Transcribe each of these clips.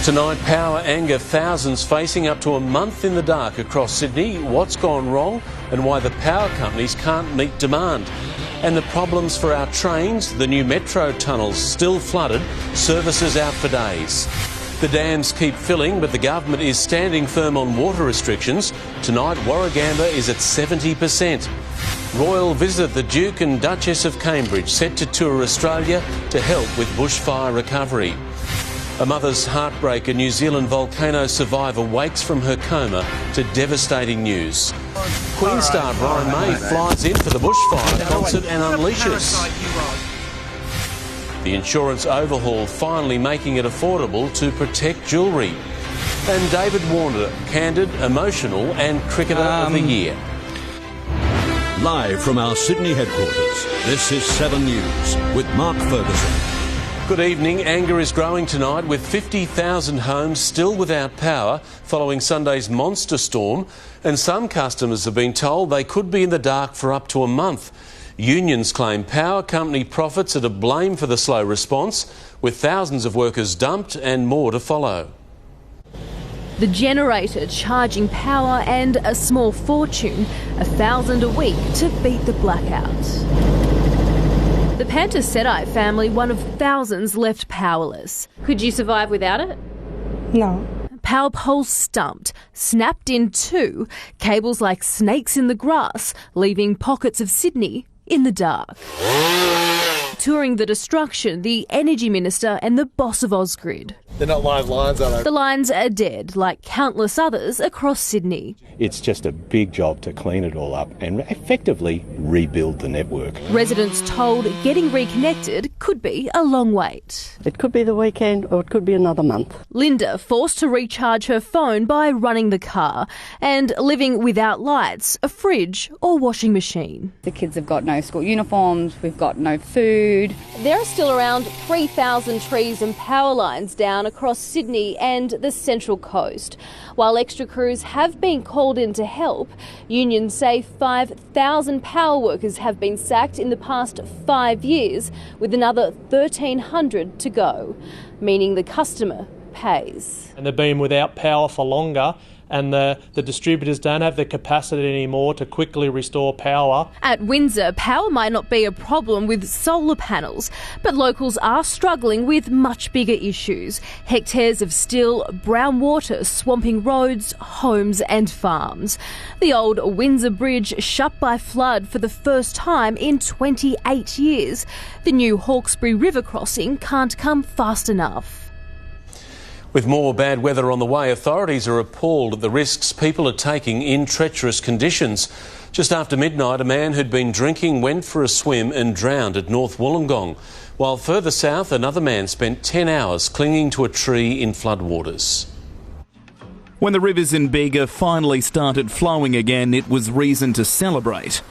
Tonight, power anger thousands facing up to a month in the dark across Sydney. What's gone wrong and why the power companies can't meet demand. And the problems for our trains, the new metro tunnels still flooded, services out for days. The dams keep filling, but the government is standing firm on water restrictions. Tonight, Warragamba is at 70%. Royal visit the Duke and Duchess of Cambridge set to tour Australia to help with bushfire recovery. A mother's heartbreak, a New Zealand volcano survivor wakes from her coma to devastating news. Queen star Brian May flies in for the bushfire concert and unleashes. The insurance overhaul finally making it affordable to protect jewellery. And David Warner, candid, emotional and cricketer of the year. Live from our Sydney headquarters, this is 7 News with Mark Ferguson. Good evening. Anger is growing tonight with 50,000 homes still without power following Sunday's monster storm, and some customers have been told they could be in the dark for up to a month. Unions claim power company profits are to blame for the slow response, with thousands of workers dumped and more to follow. The generator charging power and a small fortune, $1,000 a week to beat the blackout. The Pantasedai family, one of thousands left powerless. Could you survive without it? No. Power poles stumped, snapped in two, cables like snakes in the grass, leaving pockets of Sydney in the dark. Touring the destruction, the Energy Minister and the boss of Ausgrid. They're not live lines, are they? The lines are dead, like countless others across Sydney. It's just a big job to clean it all up and effectively rebuild the network. Residents told getting reconnected could be a long wait. It could be the weekend or it could be another month. Linda forced to recharge her phone by running the car and living without lights, a fridge or washing machine. The kids have got no school uniforms, we've got no food. There are still around 3,000 trees and power lines down across Sydney and the Central Coast. While extra crews have been called in to help, unions say 5,000 power workers have been sacked in the past 5 years, with another 1,300 to go, meaning the customer pays. And they've been without power for longer, and the distributors don't have the capacity anymore to quickly restore power. At Windsor, power might not be a problem with solar panels, but locals are struggling with much bigger issues. Hectares of still, brown water swamping roads, homes and farms. The old Windsor Bridge shut by flood for the first time in 28 years. The new Hawkesbury River crossing can't come fast enough. With more bad weather on the way, authorities are appalled at the risks people are taking in treacherous conditions. Just after midnight, a man who'd been drinking went for a swim and drowned at North Wollongong, while further south, another man spent 10 hours clinging to a tree in floodwaters. When the rivers in Bega finally started flowing again, it was reason to celebrate.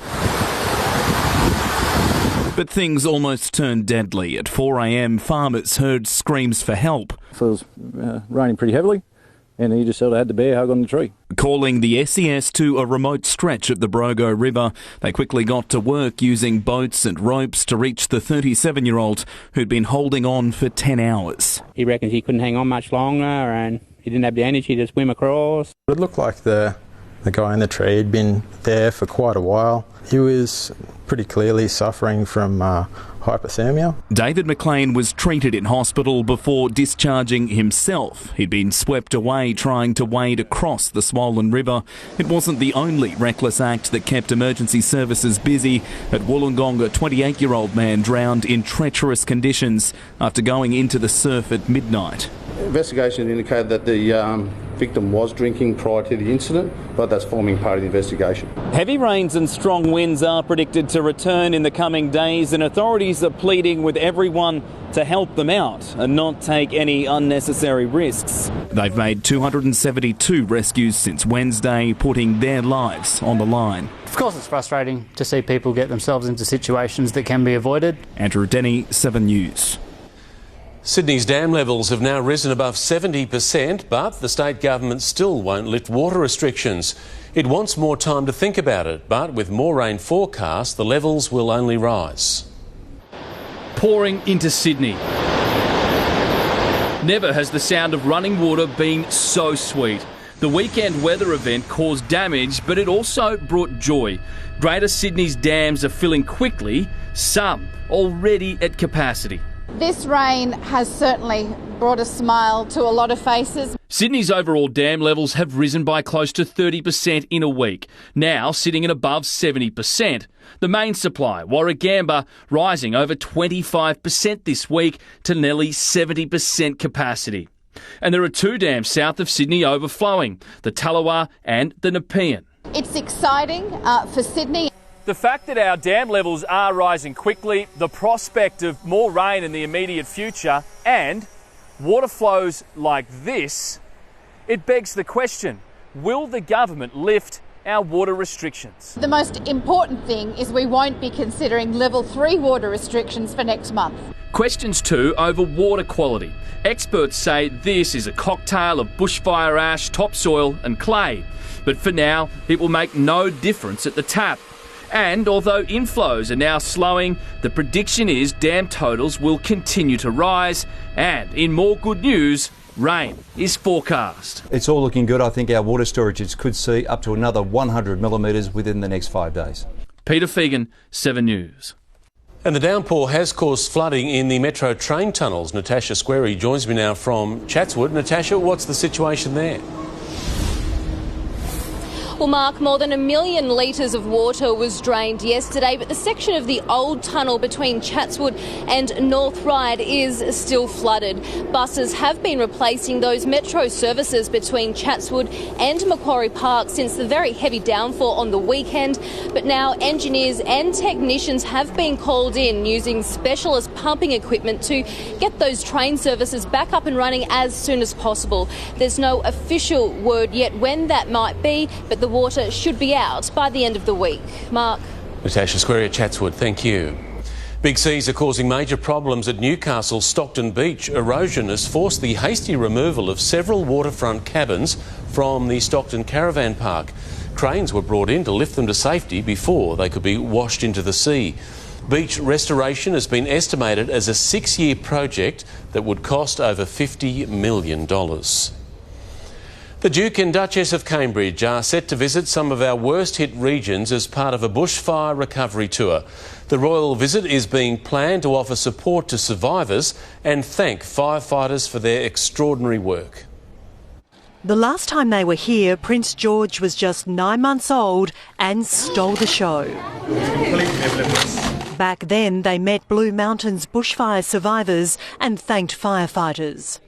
But things almost turned deadly. At 4 a.m, farmers heard screams for help. So it was raining pretty heavily, and he just sort of had the bear hug on the tree. Calling the SES to a remote stretch of the Brogo River, they quickly got to work using boats and ropes to reach the 37-year-old who'd been holding on for 10 hours. He reckons he couldn't hang on much longer and he didn't have the energy to swim across. It looked like the guy in the tree had been there for quite a while. He was pretty clearly suffering from hypothermia. David McLean was treated in hospital before discharging himself. He'd been swept away trying to wade across the swollen river. It wasn't the only reckless act that kept emergency services busy. At Wollongong, a 28-year-old man drowned in treacherous conditions after going into the surf at midnight. Investigation indicated that the victim was drinking prior to the incident, but that's forming part of the investigation. Heavy rains and strong winds are predicted to return in the coming days, and authorities are pleading with everyone to help them out and not take any unnecessary risks. They've made 272 rescues since Wednesday, putting their lives on the line. Of course it's frustrating to see people get themselves into situations that can be avoided. Andrew Denny, 7 News. Sydney's dam levels have now risen above 70%, but the state government still won't lift water restrictions. It wants more time to think about it, but with more rain forecast, the levels will only rise. Pouring into Sydney. Never has the sound of running water been so sweet. The weekend weather event caused damage, but it also brought joy. Greater Sydney's dams are filling quickly, some already at capacity. This rain has certainly brought a smile to a lot of faces. Sydney's overall dam levels have risen by close to 30% in a week, now sitting at above 70%. The main supply, Warragamba, rising over 25% this week to nearly 70% capacity. And there are two dams south of Sydney overflowing, the Tallawah and the Nepean. It's exciting for Sydney. The fact that our dam levels are rising quickly, the prospect of more rain in the immediate future, and water flows like this, it begs the question, will the government lift our water restrictions? The most important thing is we won't be considering level 3 water restrictions for next month. Questions too over water quality. Experts say this is a cocktail of bushfire ash, topsoil and clay. But for now, it will make no difference at the tap. And although inflows are now slowing, the prediction is dam totals will continue to rise. And in more good news, rain is forecast. It's all looking good. I think our water storages could see up to another 100 millimetres within the next 5 days. Peter Fegan, 7 News. And the downpour has caused flooding in the Metro train tunnels. Natasha Squarey joins me now from Chatswood. Natasha, what's the situation there? Well, Mark, more than 1 million litres of water was drained yesterday, but the section of the old tunnel between Chatswood and North Ryde is still flooded. Buses have been replacing those Metro services between Chatswood and Macquarie Park since the very heavy downfall on the weekend, but now engineers and technicians have been called in using specialist pumping equipment to get those train services back up and running as soon as possible. There's no official word yet when that might be, but the water should be out by the end of the week. Mark. Natasha Squarey at Chatswood, thank you. Big seas are causing major problems at Newcastle's Stockton Beach. Erosion has forced the hasty removal of several waterfront cabins from the Stockton Caravan Park. Cranes were brought in to lift them to safety before they could be washed into the sea. Beach restoration has been estimated as a 6-year project that would cost over $50 million. The Duke and Duchess of Cambridge are set to visit some of our worst-hit regions as part of a bushfire recovery tour. The royal visit is being planned to offer support to survivors and thank firefighters for their extraordinary work. The last time they were here, Prince George was just 9 months old and stole the show. Back then, they met Blue Mountains bushfire survivors and thanked firefighters.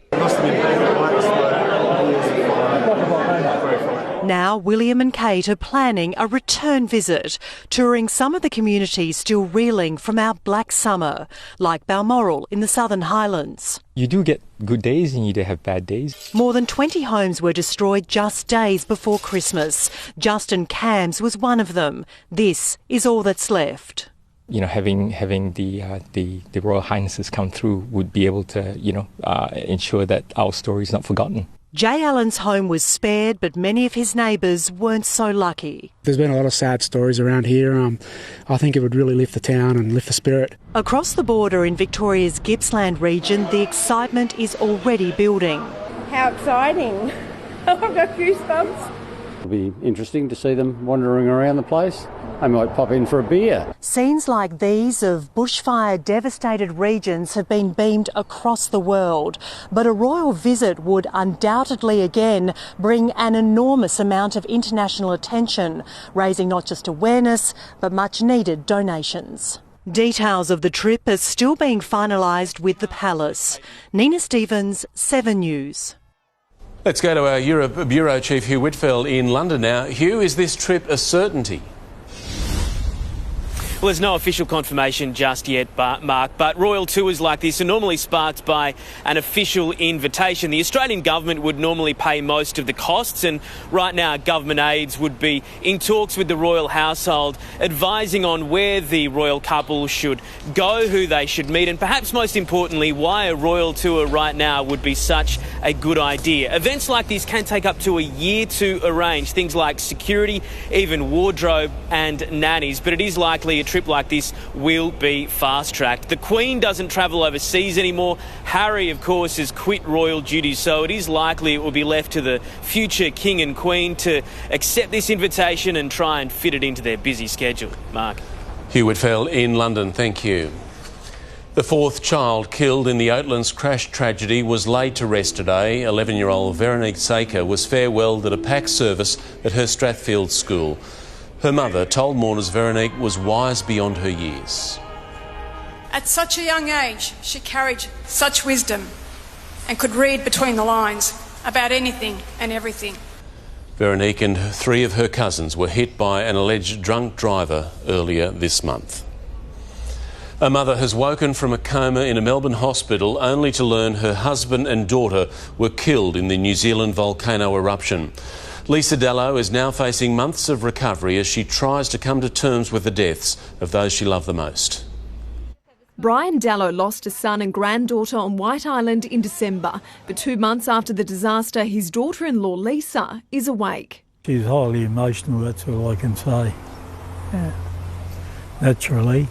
Now, William and Kate are planning a return visit, touring some of the communities still reeling from our black summer, like Balmoral in the Southern Highlands. You do get good days and you do have bad days. More than 20 homes were destroyed just days before Christmas. Justin Cams was one of them. This is all that's left. You know, having the Royal Highnesses come through would be able to, ensure that our story is not forgotten. Jay Allen's home was spared, but many of his neighbours weren't so lucky. There's been a lot of sad stories around here. I think it would really lift the town and lift the spirit. Across the border in Victoria's Gippsland region, the excitement is already building. How exciting. I've got goosebumps. It'll be interesting to see them wandering around the place. I might pop in for a beer. Scenes like these of bushfire-devastated regions have been beamed across the world, but a royal visit would undoubtedly again bring an enormous amount of international attention, raising not just awareness, but much-needed donations. Details of the trip are still being finalised with the palace. Nina Stevens, 7 News. Let's go to our Europe Bureau Chief Hugh Whitfield in London now. Hugh, is this trip a certainty? Well, there's no official confirmation just yet, Mark, but royal tours like this are normally sparked by an official invitation. The Australian government would normally pay most of the costs, and right now government aides would be in talks with the royal household, advising on where the royal couple should go, who they should meet, and perhaps most importantly, why a royal tour right now would be such a good idea. Events like this can take up to a year to arrange, things like security, even wardrobe and nannies, but it is likely a trip like this will be fast-tracked. The Queen doesn't travel overseas anymore. Harry, of course, has quit royal duties, so it is likely it will be left to the future King and Queen to accept this invitation and try and fit it into their busy schedule. Mark. Hugh Whitfield in London, thank you. The fourth child killed in the Oatlands crash tragedy was laid to rest today. 11-year-old Veronique Saker was farewelled at a PAC service at her Strathfield school. Her mother told mourners Veronique was wise beyond her years. At such a young age, she carried such wisdom and could read between the lines about anything and everything. Veronique and 3 of her cousins were hit by an alleged drunk driver earlier this month. A mother has woken from a coma in a Melbourne hospital only to learn her husband and daughter were killed in the New Zealand volcano eruption. Lisa Dallow is now facing months of recovery as she tries to come to terms with the deaths of those she loved the most. Brian Dallow lost a son and granddaughter on White Island in December, but 2 months after the disaster, his daughter-in-law Lisa is awake. She's highly emotional, that's all I can say. Yeah. Naturally,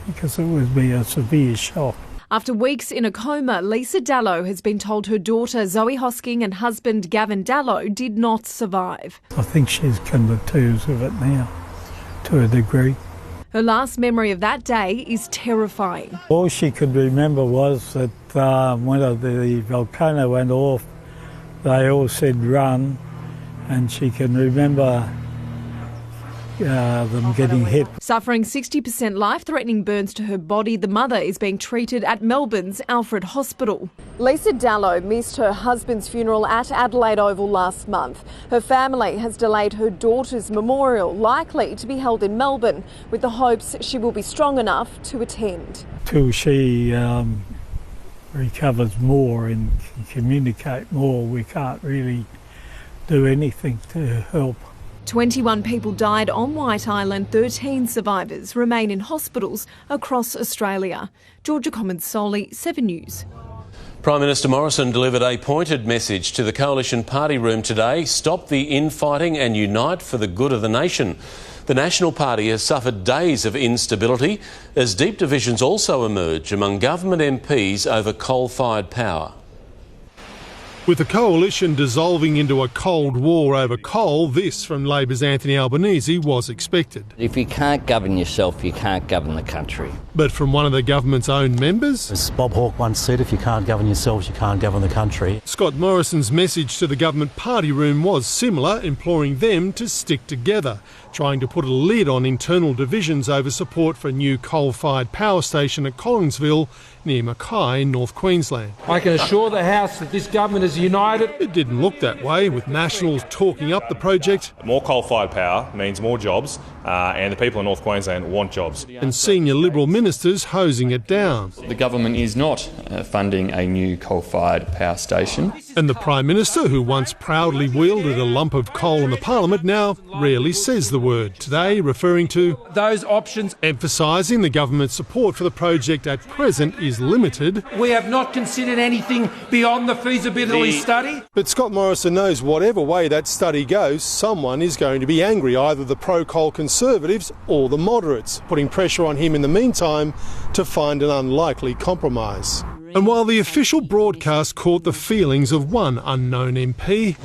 because it would be a severe shock. After weeks in a coma, Lisa Dallow has been told her daughter Zoe Hosking and husband Gavin Dallow did not survive. I think she's come to terms with it now, to a degree. Her last memory of that day is terrifying. All she could remember was that when the volcano went off, they all said run, and she can remember them getting hit. Suffering 60% life-threatening burns to her body, the mother is being treated at Melbourne's Alfred Hospital. Lisa Dallow missed her husband's funeral at Adelaide Oval last month. Her family has delayed her daughter's memorial, likely to be held in Melbourne, with the hopes she will be strong enough to attend. Till she recovers more and can communicate more, we can't really do anything to help. 21 people died on White Island, 13 survivors remain in hospitals across Australia. Georgia Commons-Solly, 7 News. Prime Minister Morrison delivered a pointed message to the Coalition Party room today: stop the infighting and unite for the good of the nation. The National Party has suffered days of instability as deep divisions also emerge among government MPs over coal-fired power. With the coalition dissolving into a cold war over coal, this from Labor's Anthony Albanese was expected. If you can't govern yourself, you can't govern the country. But from one of the government's own members, as Bob Hawke once said, if you can't govern yourselves, you can't govern the country. Scott Morrison's message to the government party room was similar, imploring them to stick together, trying to put a lid on internal divisions over support for a new coal-fired power station at Collinsville near Mackay in North Queensland. I can assure the House that this government is united. It didn't look that way, with Nationals talking up the project. More coal-fired power means more jobs, and the people in North Queensland want jobs. And senior Liberal ministers hosing it down. The government is not funding a new coal-fired power station. And the Prime Minister, who once proudly wielded a lump of coal in the Parliament, now rarely says the word. Today referring to those options, emphasising the government's support for the project at present is limited. We have not considered anything beyond the feasibility study. But Scott Morrison knows whatever way that study goes, someone is going to be angry, either the pro-coal Conservatives or the moderates, putting pressure on him in the meantime to find an unlikely compromise. And while the official broadcast caught the feelings of one unknown MP,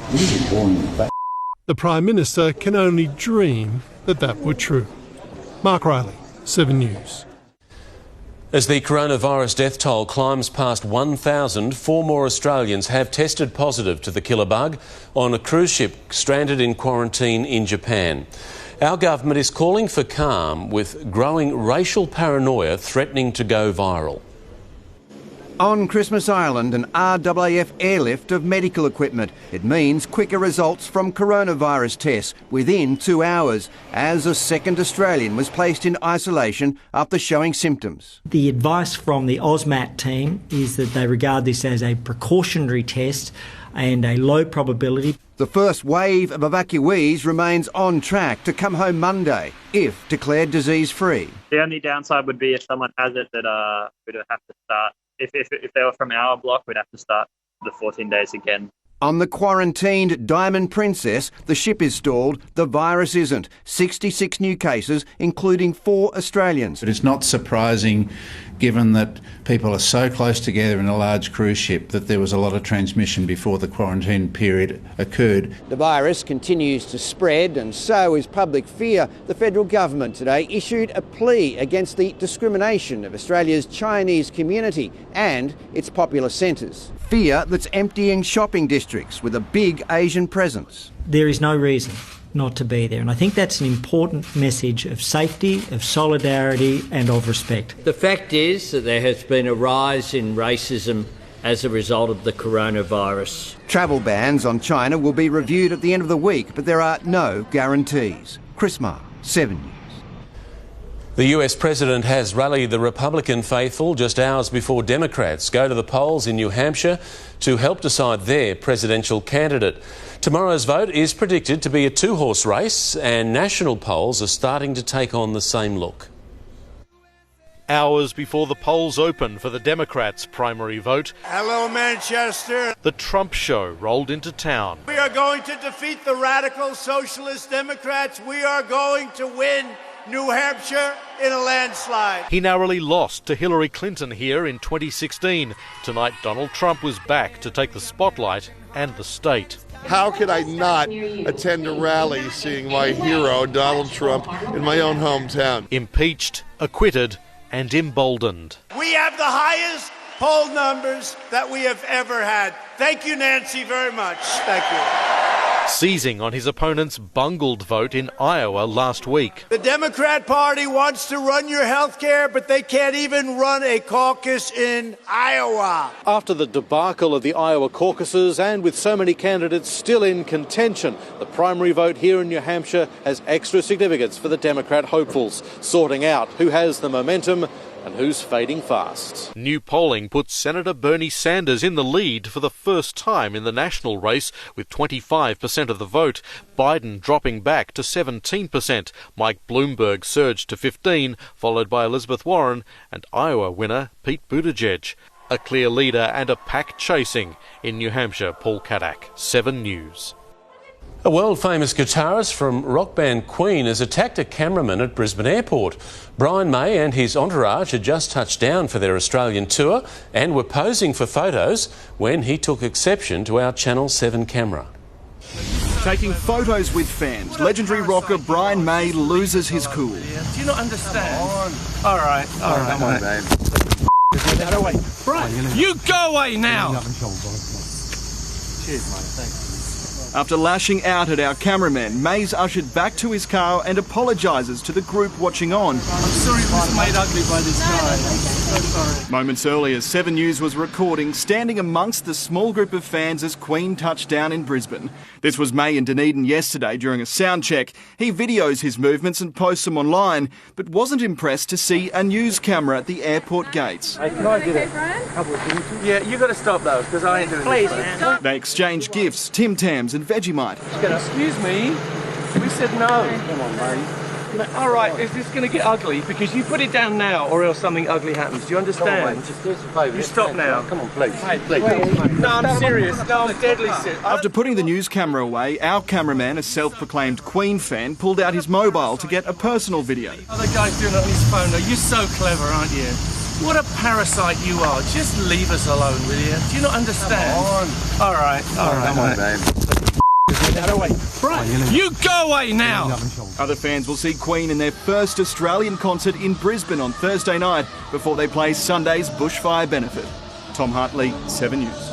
the Prime Minister can only dream that that were true. Mark Riley, 7 News. As the coronavirus death toll climbs past 1,000, 4 more Australians have tested positive to the killer bug on a cruise ship stranded in quarantine in Japan. Our government is calling for calm, with growing racial paranoia threatening to go viral. On Christmas Island, an RAAF airlift of medical equipment. It means quicker results from coronavirus tests within 2 hours, as a second Australian was placed in isolation after showing symptoms. The advice from the AUSMAT team is that they regard this as a precautionary test and a low probability. The first wave of evacuees remains on track to come home Monday, if declared disease-free. The only downside would be if someone has it that we'd have to start. If they were from our block, we'd have to start the 14 days again. On the quarantined Diamond Princess, the ship is stalled, the virus isn't. 66 new cases, including 4 Australians. But it's not surprising, given that people are so close together in a large cruise ship, that there was a lot of transmission before the quarantine period occurred. The virus continues to spread, and so is public fear. The federal government today issued a plea against the discrimination of Australia's Chinese community and its popular centres. Fear that's emptying shopping districts with a big Asian presence. There is no reason not to be there, and I think that's an important message of safety, of solidarity and of respect. The fact is that there has been a rise in racism as a result of the coronavirus. Travel bans on China will be reviewed at the end of the week, but there are no guarantees. Chris Marr, 7 News. The US President has rallied the Republican faithful just hours before Democrats go to the polls in New Hampshire to help decide their presidential candidate. Tomorrow's vote is predicted to be a 2-horse race, and national polls are starting to take on the same look. Hours before the polls open for the Democrats' primary vote, hello, Manchester. The Trump show rolled into town. We are going to defeat the radical socialist Democrats. We are going to win New Hampshire in a landslide. He narrowly lost to Hillary Clinton here in 2016. Tonight, Donald Trump was back to take the spotlight and the state. How could I not attend a rally seeing my hero, Donald Trump, in my own hometown? Impeached, acquitted, and emboldened. We have the highest poll numbers that we have ever had. Thank you, Nancy, very much. Thank you. Seizing on his opponent's bungled vote in Iowa last week. The Democrat Party wants to run your health care, but they can't even run a caucus in Iowa. After the debacle of the Iowa caucuses, and with so many candidates still in contention, the primary vote here in New Hampshire has extra significance for the Democrat hopefuls, sorting out who has the momentum and who's fading fast. New polling puts Senator Bernie Sanders in the lead for the first time in the national race with 25% of the vote. Biden dropping back to 17%. Mike Bloomberg surged to 15%, followed by Elizabeth Warren and Iowa winner Pete Buttigieg. A clear leader and a pack chasing in New Hampshire. Paul Kadak, 7 News. A world-famous guitarist from rock band Queen has attacked a cameraman at Brisbane Airport. Brian May and his entourage had just touched down for their Australian tour and were posing for photos when he took exception to our Channel 7 camera. Taking photos with fans, legendary rocker Brian May loses his cool. Do you not understand? All right. Come on, babe. Get away. Brian, you go away now. Cheers, mate. Thanks. After lashing out at our cameraman, May's ushered back to his car and apologises to the group watching on. I'm sorry it was made ugly by this guy. So sorry. Moments earlier, 7 News was recording, standing amongst the small group of fans as Queen touched down in Brisbane. This was May in Dunedin yesterday during a sound check. He videos his movements and posts them online, but wasn't impressed to see a news camera at the airport gates. Hey, can I get a couple of things? Yeah, you got to stop those because I ain't doing this. Please, man. They exchanged gifts, Tim Tams and Vegemite. Excuse me, we said no. Come on, mate. All right, is this going to get ugly? Because you put it down now or else something ugly happens. Do you understand? Come on, just do us a favour. You stop now. Come on, please. Hey, please. No, I'm serious. No, I'm deadly serious. After putting the news camera away, our cameraman, a self-proclaimed Queen fan, pulled out his mobile to get a personal video. Oh, the guy's doing it on his phone. You're so clever, aren't you? What a parasite you are. Just leave us alone, will you? Do you not understand? Come on. All right. Come on, babe. Get away. Brian, you go away now. Other fans will see Queen in their first Australian concert in Brisbane on Thursday night before they play Sunday's bushfire benefit. Tom Hartley, 7 News.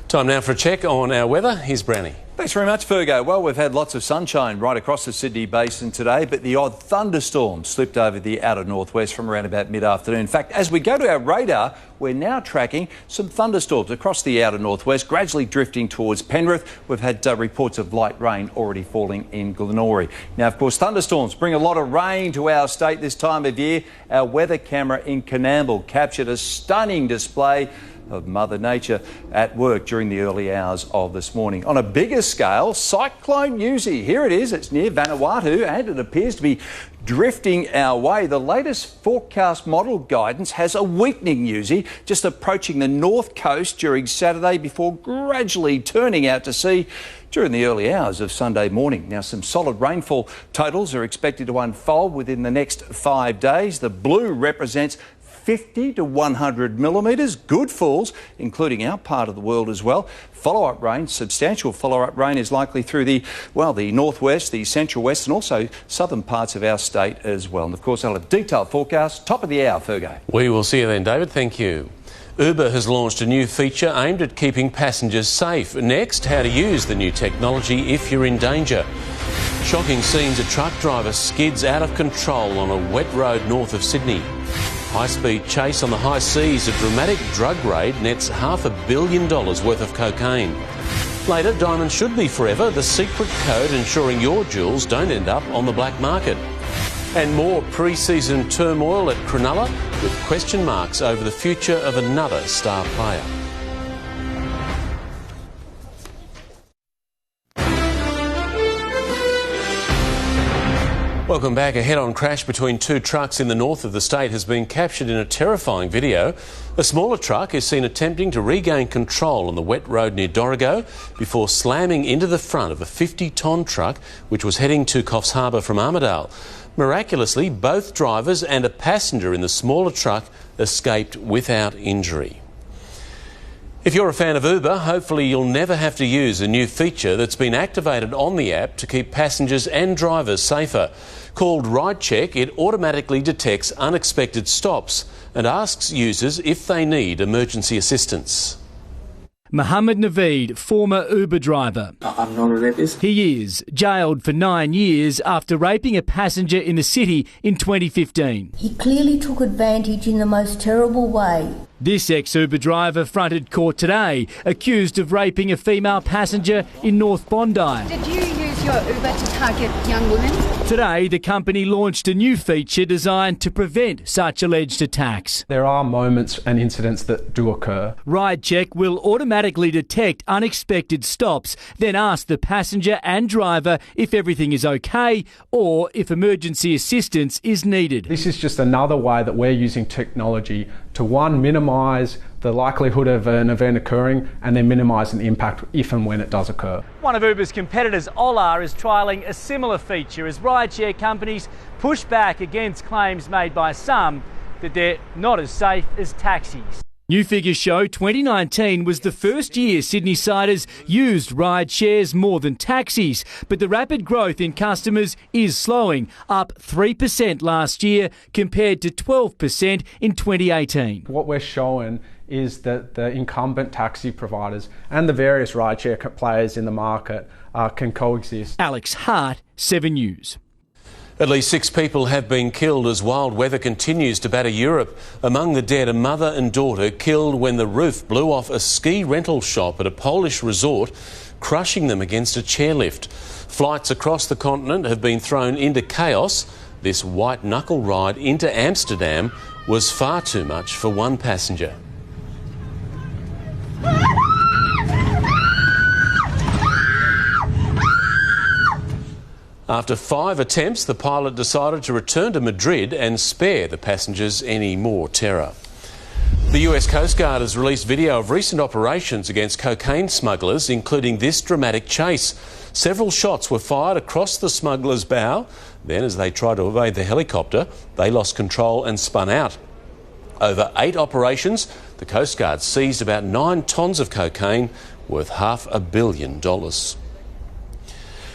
Time now for a check on our weather. Here's Brownie. Thanks very much, Fergo. Well, we've had lots of sunshine right across the Sydney Basin today, but the odd thunderstorm slipped over the outer northwest from around about mid-afternoon. In fact, as we go to our radar, we're now tracking some thunderstorms across the outer northwest, gradually drifting towards Penrith. We've had reports of light rain already falling in Glenorrhea. Now, of course, thunderstorms bring a lot of rain to our state this time of year. Our weather camera in Coonamble captured a stunning display of Mother Nature at work during the early hours of this morning. On a bigger scale, Cyclone Yuzi. Here it is. It's near Vanuatu and it appears to be drifting our way. The latest forecast model guidance has a weakening Yuzi just approaching the north coast during Saturday before gradually turning out to sea during the early hours of Sunday morning. Now, some solid rainfall totals are expected to unfold within the next 5 days. The blue represents 50 to 100 millimetres, good falls, including our part of the world as well. Follow-up rain, substantial follow-up rain is likely through the northwest, the central west and also southern parts of our state as well. And of course, I'll have a detailed forecast, top of the hour, Fergo. We will see you then, David. Thank you. Uber has launched a new feature aimed at keeping passengers safe. Next, how to use the new technology if you're in danger. Shocking scenes, a truck driver skids out of control on a wet road north of Sydney. High-speed chase on the high seas, a dramatic drug raid nets $500 million worth of cocaine. Later, diamonds should be forever, the secret code ensuring your jewels don't end up on the black market. And more pre-season turmoil at Cronulla with question marks over the future of another star player. Welcome back. A head-on crash between two trucks in the north of the state has been captured in a terrifying video. A smaller truck is seen attempting to regain control on the wet road near Dorrigo before slamming into the front of a 50-tonne truck which was heading to Coffs Harbour from Armidale. Miraculously, both drivers and a passenger in the smaller truck escaped without injury. If you're a fan of Uber, hopefully you'll never have to use a new feature that's been activated on the app to keep passengers and drivers safer. Called Ride Check, it automatically detects unexpected stops and asks users if they need emergency assistance. Mohammed Naveed, former Uber driver. I'm not a rapist. He is jailed for 9 years after raping a passenger in the city in 2015. He clearly took advantage in the most terrible way. This ex-Uber driver fronted court today, accused of raping a female passenger in North Bondi. Did you use your Uber to target young women? Today, the company launched a new feature designed to prevent such alleged attacks. There are moments and incidents that do occur. Ride Check will automatically detect unexpected stops, then ask the passenger and driver if everything is okay or if emergency assistance is needed. This is just another way that we're using technology to, one, minimise the likelihood of an event occurring and then minimising the impact if and when it does occur. One of Uber's competitors, Ola, is trialling a similar feature as rideshare companies push back against claims made by some that they're not as safe as taxis. New figures show 2019 was the first year Sydney-siders used ride shares more than taxis, but the rapid growth in customers is slowing, up 3% last year compared to 12% in 2018. What we're showing is that the incumbent taxi providers and the various rideshare players in the market can coexist. Alex Hart, 7 News. At least 6 people have been killed as wild weather continues to batter Europe. Among the dead, a mother and daughter killed when the roof blew off a ski rental shop at a Polish resort, crushing them against a chairlift. Flights across the continent have been thrown into chaos. This white-knuckle ride into Amsterdam was far too much for one passenger. After 5 attempts, the pilot decided to return to Madrid and spare the passengers any more terror. The US Coast Guard has released video of recent operations against cocaine smugglers, including this dramatic chase. Several shots were fired across the smugglers' bow. Then, as they tried to evade the helicopter, they lost control and spun out. Over 8 operations, the Coast Guard seized about 9 tonnes of cocaine worth $500 million.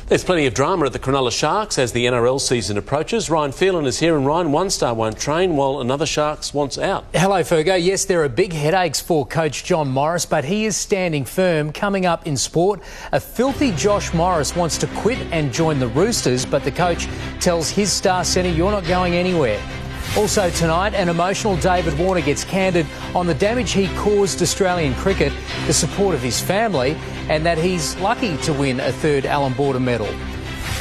There's plenty of drama at the Cronulla Sharks as the NRL season approaches. Ryan Phelan is here, and Ryan, one star won't train while another Sharks wants out. Hello, Fergo. Yes, there are big headaches for coach John Morris, but he is standing firm. Coming up in sport, a filthy Josh Morris wants to quit and join the Roosters, but the coach tells his star centre, "You're not going anywhere." Also tonight, an emotional David Warner gets candid on the damage he caused Australian cricket, the support of his family, and that he's lucky to win a 3rd Allan Border medal.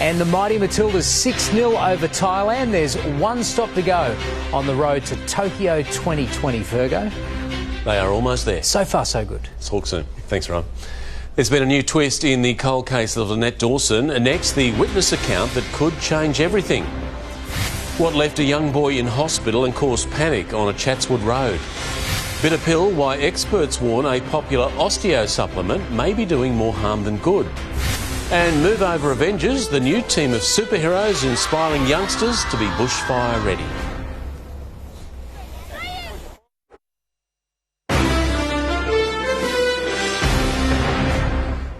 And the mighty Matildas 6-0 over Thailand. There's one stop to go on the road to Tokyo 2020, Fergo. They are almost there. So far, so good. Talk soon. Thanks, Ron. There's been a new twist in the cold case of Lynette Dawson. Next, the witness account that could change everything. What left a young boy in hospital and caused panic on a Chatswood road. Bitter pill, why experts warn a popular osteo supplement may be doing more harm than good. And Move Over Avengers, the new team of superheroes inspiring youngsters to be bushfire ready.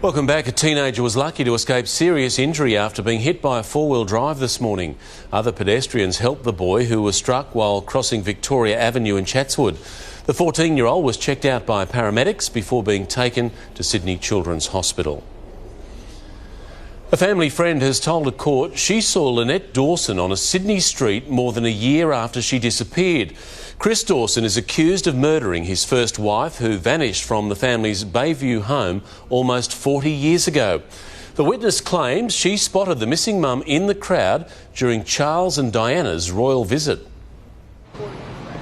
Welcome back. A teenager was lucky to escape serious injury after being hit by a four-wheel drive this morning. Other pedestrians helped the boy, who was struck while crossing Victoria Avenue in Chatswood. The 14-year-old was checked out by paramedics before being taken to Sydney Children's Hospital. A family friend has told a court she saw Lynette Dawson on a Sydney street more than a year after she disappeared. Chris Dawson is accused of murdering his first wife, who vanished from the family's Bayview home almost 40 years ago. The witness claims she spotted the missing mum in the crowd during Charles and Diana's royal visit.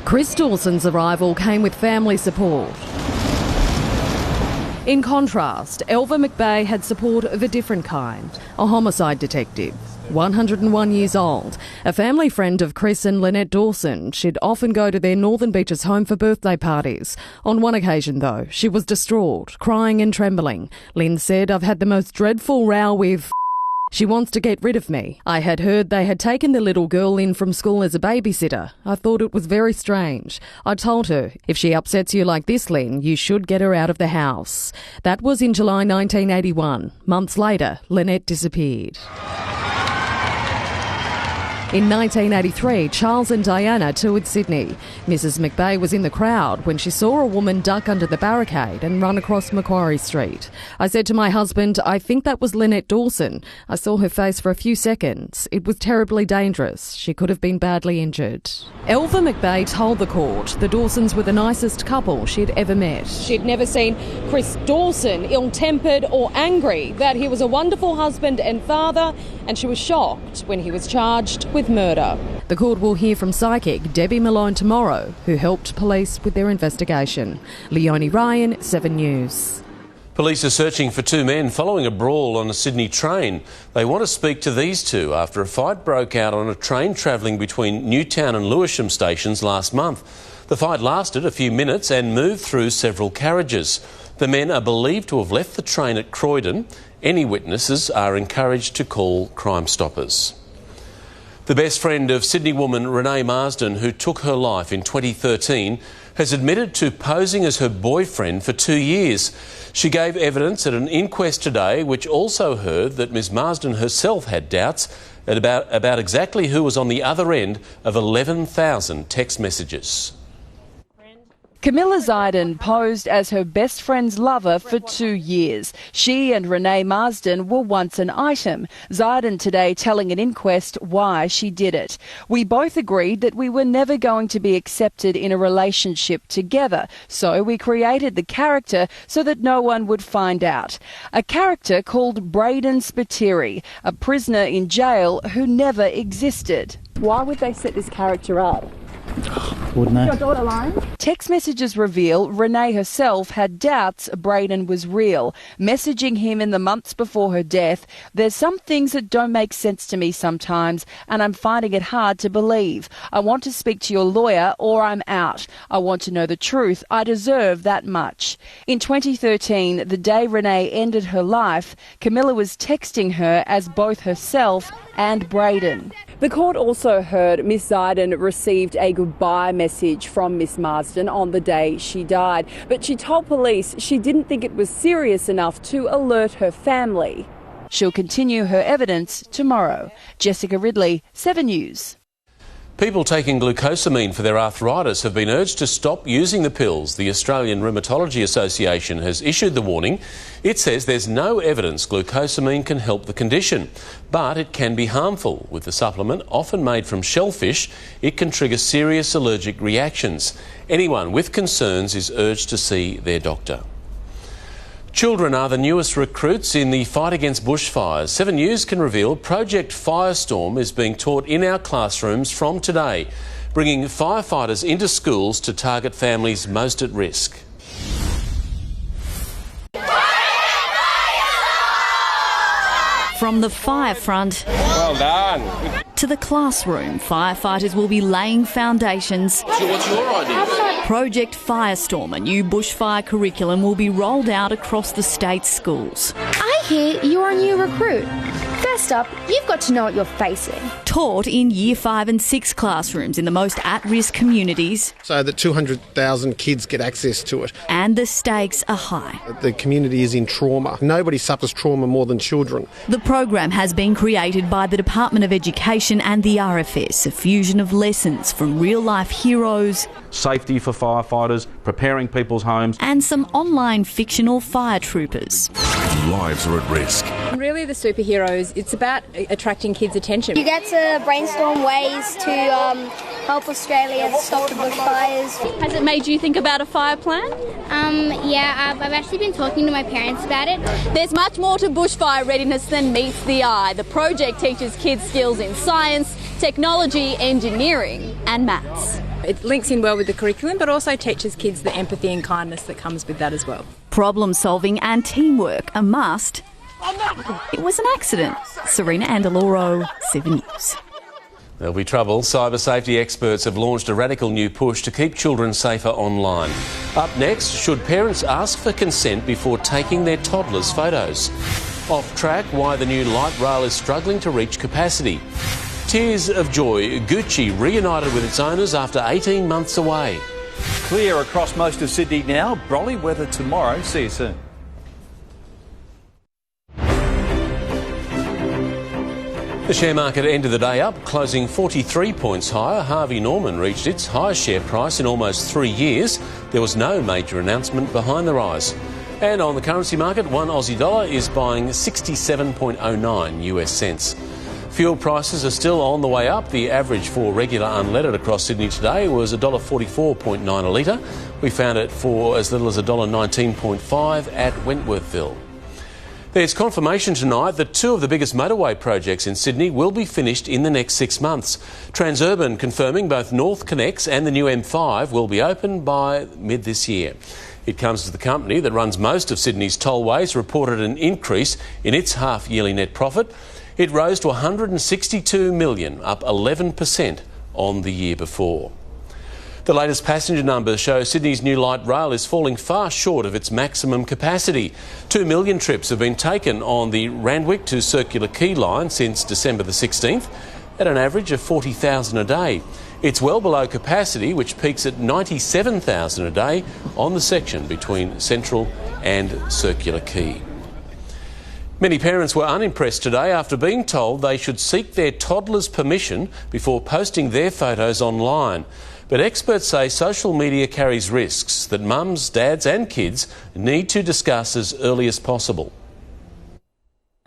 Chris Dawson's arrival came with family support. In contrast, Elva McBay had support of a different kind, a homicide detective. 101 years old, a family friend of Chris and Lynette Dawson. She'd often go to their Northern Beaches home for birthday parties. On one occasion, though, she was distraught, crying and trembling. Lynn said, "I've had the most dreadful row with She wants to get rid of me. I had heard they had taken the little girl in from school as a babysitter. I thought it was very strange. I told her, if she upsets you like this, Lynn, you should get her out of the house." That was in July 1981. Months later, Lynette disappeared. In 1983, Charles and Diana toured Sydney. Mrs McBay was in the crowd when she saw a woman duck under the barricade and run across Macquarie Street. "I said to my husband, I think that was Lynette Dawson. I saw her face for a few seconds. It was terribly dangerous. She could have been badly injured." Elva McBay told the court the Dawsons were the nicest couple she'd ever met. She'd never seen Chris Dawson ill-tempered or angry, that he was a wonderful husband and father, and she was shocked when he was charged with murder. The court will hear from psychic Debbie Malone tomorrow, who helped police with their investigation. Leonie Ryan, 7 News. Police are searching for two men following a brawl on a Sydney train. They want to speak to these two after a fight broke out on a train travelling between Newtown and Lewisham stations last month. The fight lasted a few minutes and moved through several carriages. The men are believed to have left the train at Croydon. Any witnesses are encouraged to call Crime Stoppers. The best friend of Sydney woman Renee Marsden, who took her life in 2013, has admitted to posing as her boyfriend for 2 years. She gave evidence at an inquest today, which also heard that Ms Marsden herself had doubts about exactly who was on the other end of 11,000 text messages. Camilla Zyden posed as her best friend's lover for 2 years. She and Renee Marsden were once an item. Zyden today telling an inquest why she did it. "We both agreed that we were never going to be accepted in a relationship together, so we created the character so that no one would find out. A character called Braden Spiteri, a prisoner in jail who never existed." Why would they set this character up? Wouldn't Is your daughter lying? Text messages reveal Renee herself had doubts Braden was real, messaging him in the months before her death. "There's some things that don't make sense to me sometimes, and I'm finding it hard to believe. I want to speak to your lawyer or I'm out. I want to know the truth. I deserve that much." In 2013, the day Renee ended her life, Camilla was texting her as both herself and Braden. The court also heard Miss Zyden received a goodbye message from Miss Marsden on the day she died, but she told police she didn't think it was serious enough to alert her family. She'll continue her evidence tomorrow. Jessica Ridley, 7 News. People taking glucosamine for their arthritis have been urged to stop using the pills. The Australian Rheumatology Association has issued the warning. It says there's no evidence glucosamine can help the condition, but it can be harmful. With the supplement, often made from shellfish, it can trigger serious allergic reactions. Anyone with concerns is urged to see their doctor. Children are the newest recruits in the fight against bushfires. 7 News can reveal Project Firestorm is being taught in our classrooms from today. bringing firefighters into schools to target families most at risk. From the fire front well done. to the classroom, firefighters will be laying foundations. So what's your idea? Project Firestorm, a new bushfire curriculum, will be rolled out across the state's schools. I hear you're a new recruit. First up, you've got to know what you're facing. Taught in Year 5 and 6 classrooms in the most at-risk communities. So that 200,000 kids get access to it. And the stakes are high. The community is in trauma. Nobody suffers trauma more than children. The program has been created by the Department of Education and the RFS, a fusion of lessons from real-life heroes, safety for firefighters, preparing people's homes, and some online fictional fire troopers. Lives are at risk. Really, the superheroes, it's about attracting kids' attention. You get to brainstorm ways to help Australia stop the bushfires. Has it made you think about a fire plan? Yeah, I've actually been talking to my parents about it. There's much more to bushfire readiness than meets the eye. The project teaches kids skills in science, technology, engineering and maths. It links in well with the curriculum, but also teaches kids the empathy and kindness that comes with that as well. Problem solving and teamwork, a must. It was an accident. Serena Andaloro, 7 News. There'll be trouble. Cyber safety experts have launched a radical new push to keep children safer online. Up next, should parents ask for consent before taking their toddlers' photos? Off track, why the new light rail is struggling to reach capacity. Tears of joy, Gucci reunited with its owners after 18 months away. Clear across most of Sydney now. Brolly weather tomorrow. See you soon. The share market ended the day up, closing 43 points higher. Harvey Norman reached its highest share price in almost 3 years. There was no major announcement behind the rise. And on the currency market, one Aussie dollar is buying 67.09 US cents. Fuel prices are still on the way up. The average for regular unleaded across Sydney today was $1.44.9 a litre. We found it for as little as $1.19.5 at Wentworthville. There's confirmation tonight that 2 of the biggest motorway projects in Sydney will be finished in the next 6 months. Transurban confirming both North Connects and the new M5 will be open by mid this year. It comes as the company that runs most of Sydney's tollways reported an increase in its half-yearly net profit. It rose to $162 million, up 11% on the year before. The latest passenger numbers show Sydney's new light rail is falling far short of its maximum capacity. 2 million trips have been taken on the Randwick to Circular Quay line since December the 16th, at an average of 40,000 a day. It's well below capacity, which peaks at 97,000 a day on the section between Central and Circular Quay. Many parents were unimpressed today after being told they should seek their toddler's permission before posting their photos online. But experts say social media carries risks that mums, dads and kids need to discuss as early as possible.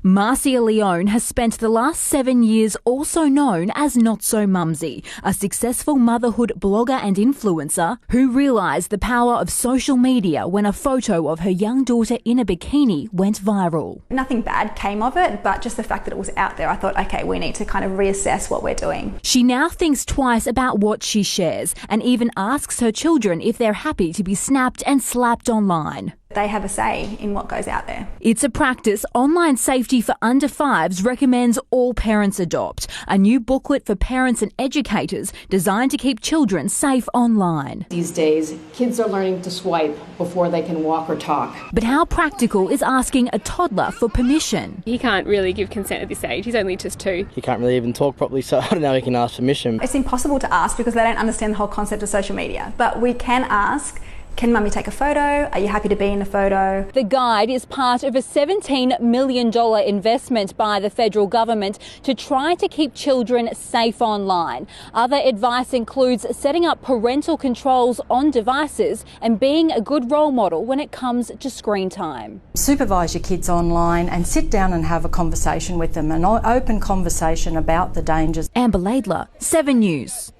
Marcia Leone has spent the last 7 years also known as Not So Mumsy, a successful motherhood blogger and influencer who realised the power of social media when a photo of her young daughter in a bikini went viral. Nothing bad came of it, but just the fact that it was out there, I thought, okay, we need to kind of reassess what we're doing. She now thinks twice about what she shares and even asks her children if they're happy to be snapped and slapped online. They have a say in what goes out there. It's a practice Online Safety for Under 5s recommends all parents adopt, a new booklet for parents and educators designed to keep children safe online. These days, kids are learning to swipe before they can walk or talk. But how practical is asking a toddler for permission? He can't really give consent at this age. He's only just 2. He can't really even talk properly, so I don't know he can ask permission. It's impossible to ask because they don't understand the whole concept of social media. But we can ask, can mummy take a photo? Are you happy to be in the photo? The guide is part of a $17 million investment by the federal government to try to keep children safe online. Other advice includes setting up parental controls on devices and being a good role model when it comes to screen time. Supervise your kids online and sit down and have a conversation with them, an open conversation about the dangers. Amber Laidler, 7 News.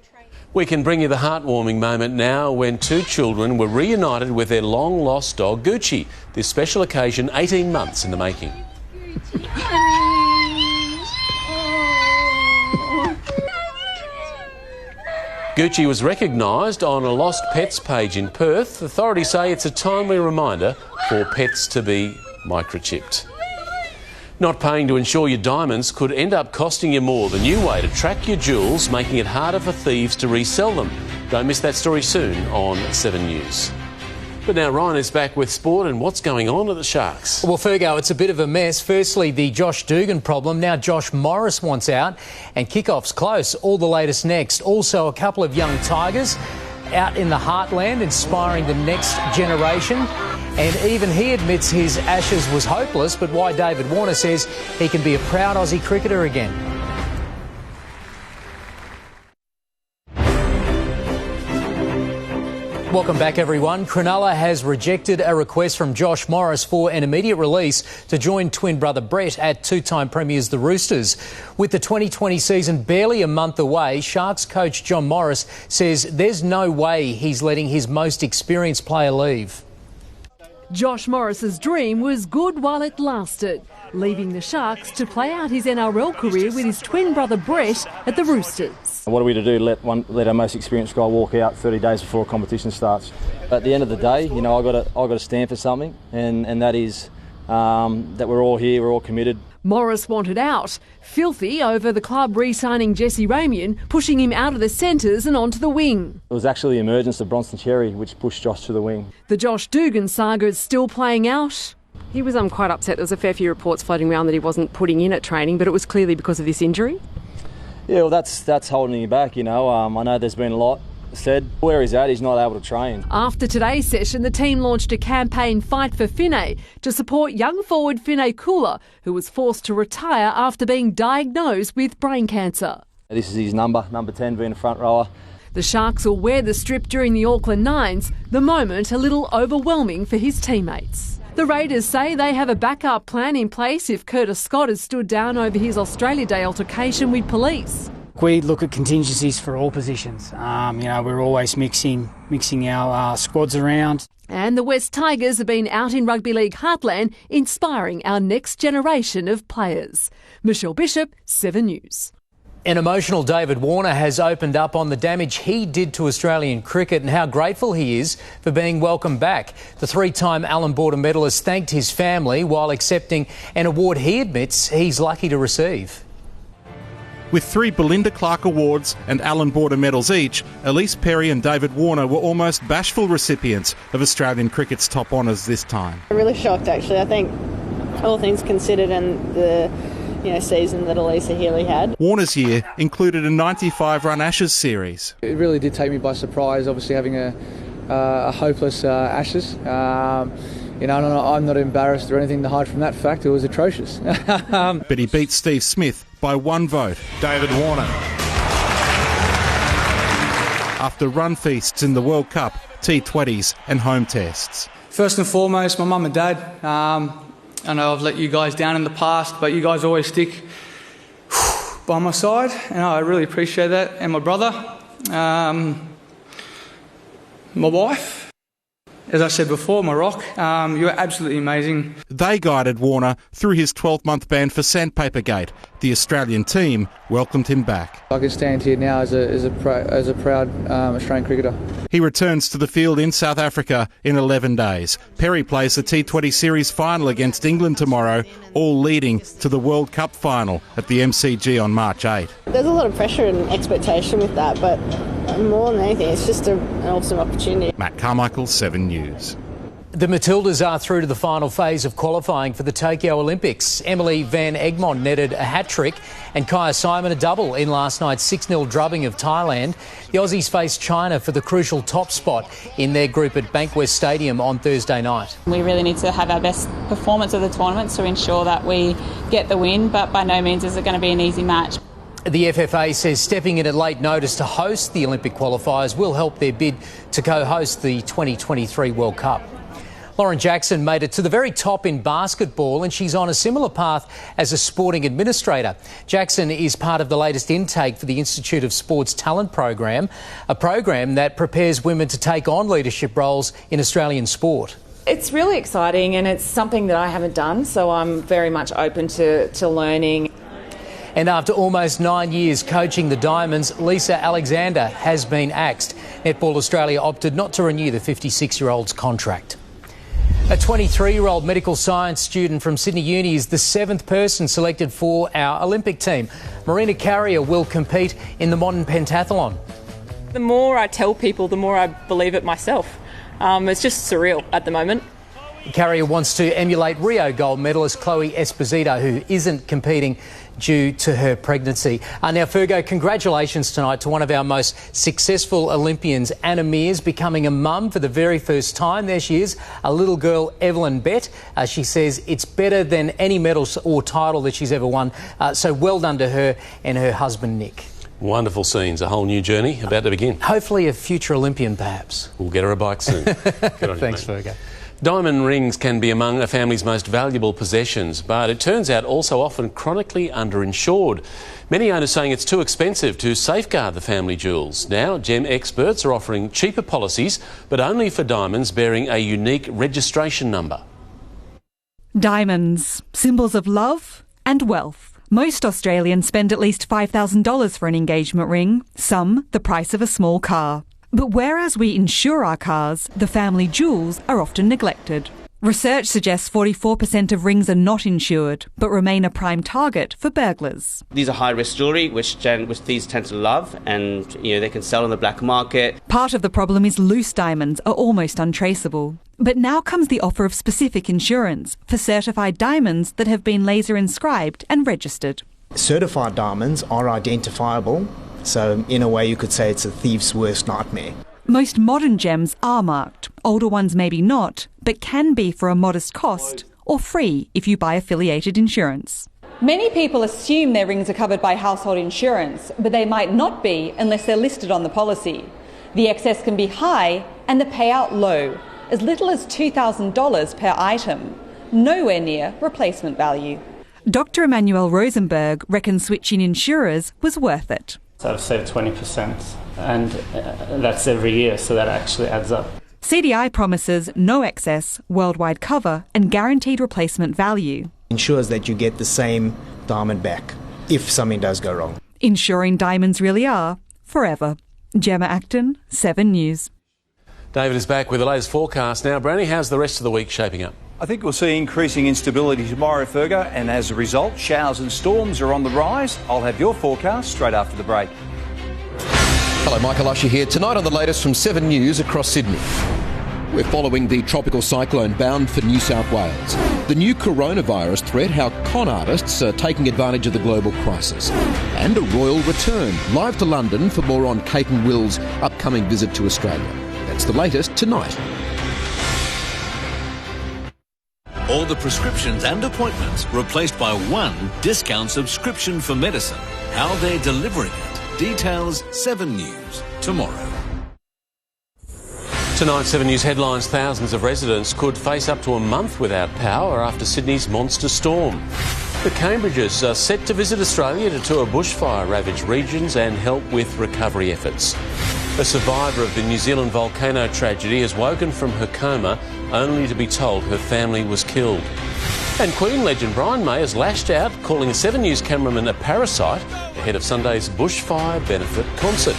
We can bring you the heartwarming moment now when 2 children were reunited with their long-lost dog, Gucci. This special occasion, 18 months in the making. Gucci was recognised on a lost pets page in Perth. Authorities say it's a timely reminder for pets to be microchipped. Not paying to insure your diamonds could end up costing you more. The new way to track your jewels, making it harder for thieves to resell them. Don't miss that story soon on 7 News. But now Ryan is back with sport and what's going on at the Sharks. Well, Fergo, it's a bit of a mess. Firstly, the Josh Dugan problem. Now Josh Morris wants out and kickoff's close. All the latest next. Also, a couple of young Tigers out in the heartland inspiring the next generation. And even he admits his Ashes was hopeless, but why David Warner says he can be a proud Aussie cricketer again. Welcome back, everyone. Cronulla has rejected a request from Josh Morris for an immediate release to join twin brother Brett at two-time premiers the Roosters. With the 2020 season barely a month away, Sharks coach John Morris says there's no way he's letting his most experienced player leave. Josh Morris's dream was good while it lasted, leaving the Sharks to play out his NRL career with his twin brother Brett at the Roosters. What are we to do? Let our most experienced guy walk out 30 days before a competition starts? At the end of the day, you know, I got to stand for something, and that is that we're all here, we're all committed. Morris wanted out, filthy over the club re-signing Jesse Ramian, pushing him out of the centres and onto the wing. It was actually the emergence of Bronson Xerri which pushed Josh to the wing. The Josh Dugan saga is still playing out. He was quite upset. There was a fair few reports floating around that he wasn't putting in at training, but it was clearly because of this injury. Yeah, well, that's holding you back, you know. I know there's been a lot said. Where he's at, he's not able to train. After today's session, the team launched a campaign, Fight for Finay, to support young forward Finay Kula, who was forced to retire after being diagnosed with brain cancer. This is his number 10 being a front rower. The Sharks will wear the strip during the Auckland Nines, the moment a little overwhelming for his teammates. The Raiders say they have a backup plan in place if Curtis Scott has stood down over his Australia Day altercation with police. We look at contingencies for all positions. We're always mixing our squads around. And the West Tigers have been out in Rugby League Heartland inspiring our next generation of players. Michelle Bishop, 7 News. An emotional David Warner has opened up on the damage he did to Australian cricket and how grateful he is for being welcomed back. The three-time Allan Border medalist thanked his family while accepting an award he admits he's lucky to receive. With 3 Belinda Clark Awards and Allan Border medals each, Elise Perry and David Warner were almost bashful recipients of Australian cricket's top honours this time. I'm really shocked, actually. I think all things considered and the season that Elisa Healy had. Warner's year included a 95-run Ashes series. It really did take me by surprise, obviously having a hopeless Ashes. I'm not embarrassed or anything to hide from that fact. It was atrocious. But he beat Steve Smith by 1 vote. David Warner. After run feasts in the World Cup, T20s and home tests. First and foremost, my mum and dad. I know I've let you guys down in the past, but you guys always stick by my side, and I really appreciate that. And my brother, my wife, as I said before, my rock. You're absolutely amazing. They guided Warner through his 12-month ban for Sandpapergate. The Australian team welcomed him back. I can stand here now as a proud Australian cricketer. He returns to the field in South Africa in 11 days. Perry plays the T20 Series final against England tomorrow, all leading to the World Cup final at the MCG on March 8. There's a lot of pressure and expectation with that, but more than anything, it's just an awesome opportunity. Matt Carmichael, 7 News. The Matildas are through to the final phase of qualifying for the Tokyo Olympics. Emily Van Egmond netted a hat-trick and Kaya Simon a double in last night's 6-0 drubbing of Thailand. The Aussies face China for the crucial top spot in their group at Bankwest Stadium on Thursday night. We really need to have our best performance of the tournament to ensure that we get the win, but by no means is it going to be an easy match. The FFA says stepping in at late notice to host the Olympic qualifiers will help their bid to co-host the 2023 World Cup. Lauren Jackson made it to the very top in basketball and she's on a similar path as a sporting administrator. Jackson is part of the latest intake for the Institute of Sports Talent program, a program that prepares women to take on leadership roles in Australian sport. It's really exciting and it's something that I haven't done, so I'm very much open to learning. And after almost 9 years coaching the Diamonds, Lisa Alexander has been axed. Netball Australia opted not to renew the 56-year-old's contract. A 23-year-old medical science student from Sydney Uni is the 7th person selected for our Olympic team. Marina Carrier will compete in the modern pentathlon. The more I tell people, the more I believe it myself. It's just surreal at the moment. Carrier wants to emulate Rio gold medalist Chloe Esposito, who isn't competing due to her pregnancy. Now, Fergo, congratulations tonight to one of our most successful Olympians, Anna Mears, becoming a mum for the very first time. There she is, a little girl, Evelyn Bett. She says it's better than any medal or title that she's ever won. So well done to her and her husband, Nick. Wonderful scenes, a whole new journey about to begin. Hopefully a future Olympian, perhaps. We'll get her a bike soon. Good on you, Thanks, mate. Fergo. Diamond rings can be among a family's most valuable possessions, but it turns out also often chronically underinsured. Many owners saying it's too expensive to safeguard the family jewels. Now, Gem experts are offering cheaper policies, but only for diamonds bearing a unique registration number. Diamonds, symbols of love and wealth. Most Australians spend at least $5,000 for an engagement ring, some the price of a small car. But whereas we insure our cars, the family jewels are often neglected. Research suggests 44% of rings are not insured, but remain a prime target for burglars. These are high-risk jewellery, which thieves tend to love, and they can sell on the black market. Part of the problem is loose diamonds are almost untraceable. But now comes the offer of specific insurance for certified diamonds that have been laser inscribed and registered. Certified diamonds are identifiable. So, in a way, you could say it's a thief's worst nightmare. Most modern gems are marked. Older ones maybe not, but can be for a modest cost or free if you buy affiliated insurance. Many people assume their rings are covered by household insurance, but they might not be unless they're listed on the policy. The excess can be high and the payout low, as little as $2,000 per item, nowhere near replacement value. Dr. Emmanuel Rosenberg reckons switching insurers was worth it. So I've saved 20%, and that's every year, so that actually adds up. CDI promises no excess, worldwide cover and guaranteed replacement value. Ensures that you get the same diamond back if something does go wrong. Ensuring diamonds really are forever. Gemma Acton, 7 News. David is back with the latest forecast now. Brownie, how's the rest of the week shaping up? I think we'll see increasing instability tomorrow, Fergo, and as a result, showers and storms are on the rise. I'll have your forecast straight after the break. Hello, Michael Usher here. Tonight on the latest from 7 News across Sydney. We're following the tropical cyclone bound for New South Wales. The new coronavirus threat, how con artists are taking advantage of the global crisis. And a royal return. Live to London for more on Kate and Will's upcoming visit to Australia. That's the latest tonight. All the prescriptions and appointments replaced by one discount subscription for medicine. How they're delivering it. Details 7 News tomorrow. Tonight's 7 News headlines: thousands of residents could face up to a month without power after Sydney's monster storm. The Cambridges are set to visit Australia to tour bushfire-ravaged regions and help with recovery efforts. A survivor of the New Zealand volcano tragedy has woken from her coma only to be told her family was killed. And Queen legend Brian May has lashed out, calling a 7 News cameraman a parasite ahead of Sunday's bushfire benefit concert.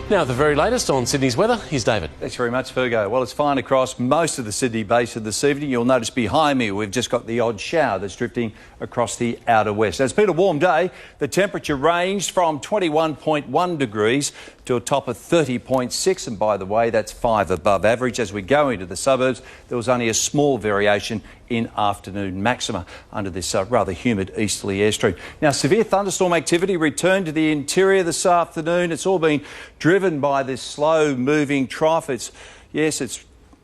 Now, the very latest on Sydney's weather, here's David. Thanks very much, Fergo. Well, it's fine across most of the Sydney basin this evening. You'll notice behind me we've just got the odd shower that's drifting across the outer west. It's been a warm day. The temperature ranged from 21.1 degrees to a top of 30.6, and by the way, that's 5 above average. As we go into the suburbs, there was only a small variation in afternoon maxima under this rather humid easterly airstream. Now, severe thunderstorm activity returned to the interior this afternoon. It's all been driven by this slow-moving trough. It's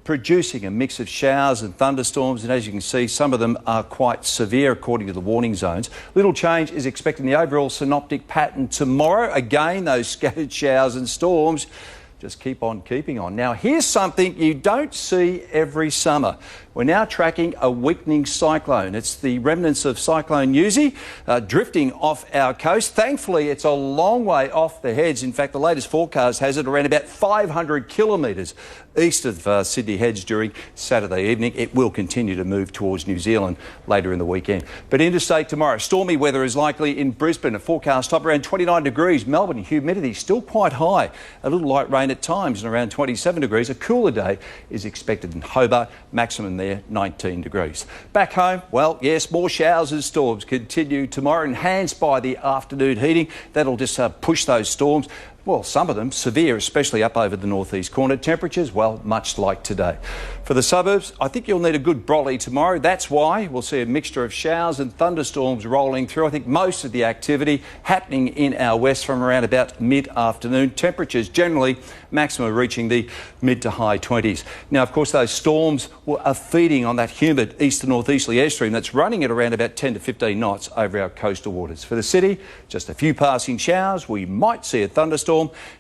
producing a mix of showers and thunderstorms, and as you can see, some of them are quite severe according to the warning zones. Little change is expected in the overall synoptic pattern tomorrow. Again, those scattered showers and storms just keep on keeping on. Now, here's something you don't see every summer. we're now tracking a weakening cyclone. It's the remnants of Cyclone Yuzi drifting off our coast. Thankfully, it's a long way off the heads. In fact, the latest forecast has it around about 500 kilometres east of Sydney Heads during Saturday evening. It will continue to move towards New Zealand later in the weekend. But interstate tomorrow, stormy weather is likely in Brisbane. A forecast top around 29 degrees. Melbourne, humidity still quite high. A little light rain at times and around 27 degrees. A cooler day is expected in Hobart, maximum there 19 degrees. Back home, well, yes, more showers and storms continue tomorrow, enhanced by the afternoon heating. That'll just push those storms. Well, some of them severe, especially up over the northeast corner. Temperatures, well, much like today. For the suburbs, I think you'll need a good brolly tomorrow. That's why we'll see a mixture of showers and thunderstorms rolling through. I think most of the activity happening in our west from around about mid-afternoon. Temperatures generally maximum reaching the mid to high 20s. Now, of course, those storms are feeding on that humid east to northeasterly airstream that's running at around about 10 to 15 knots over our coastal waters. For the city, just a few passing showers. We might see a thunderstorm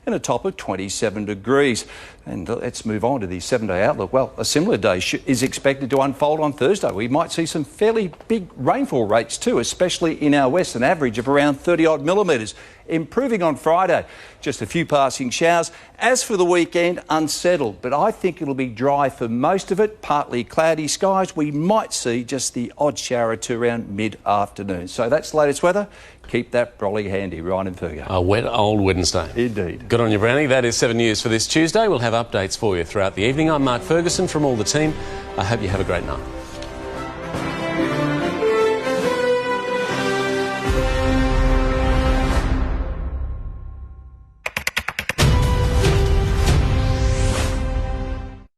and a top of 27 degrees. And let's move on to the 7-day outlook. Well, a similar day is expected to unfold on Thursday. We might see some fairly big rainfall rates too, especially in our west, an average of around 30-odd millimetres. Improving on Friday, just a few passing showers. As for the weekend, unsettled, but I think it'll be dry for most of it, partly cloudy skies. We might see just the odd shower or two around mid-afternoon. So that's the latest weather. Keep that brolly handy, Ryan and Fergo. A wet old Wednesday. Indeed. Good on you, Brownie. That is 7 News for this Tuesday. We'll have updates for you throughout the evening. I'm Mark Ferguson from all the team. I hope you have a great night.